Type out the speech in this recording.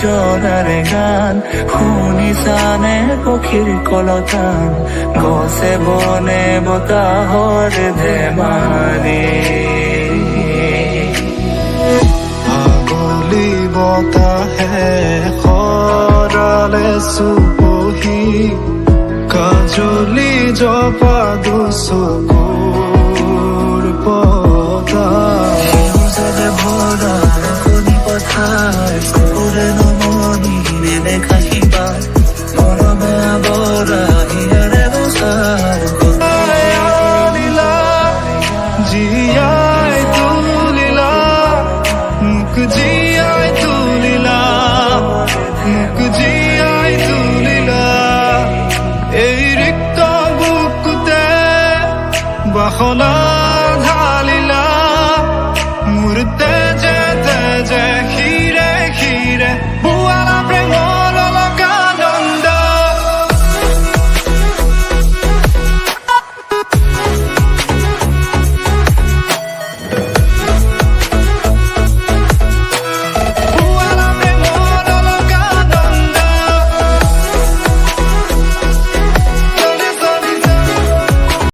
জরাৰ গান শুনিছানে পক্ষীৰ কলতান গছে বনে বতাহৰ ধেমালি আগলি বতাহে খৰালে চুপহি কাজলি জপা দুচকুৰ পতা সেউজে ভৰা কণী পথাৰ চকুৰে নমনি নেদেখা সিপাৰ মৰমে আৱৰা হিয়াৰে বছাৰ জিয়াই তুলিলা মুখ জিয়াই তুলিলা মুখ জিয়াই তুলিলা এই ৰিক্ত বুকুতে বাসনা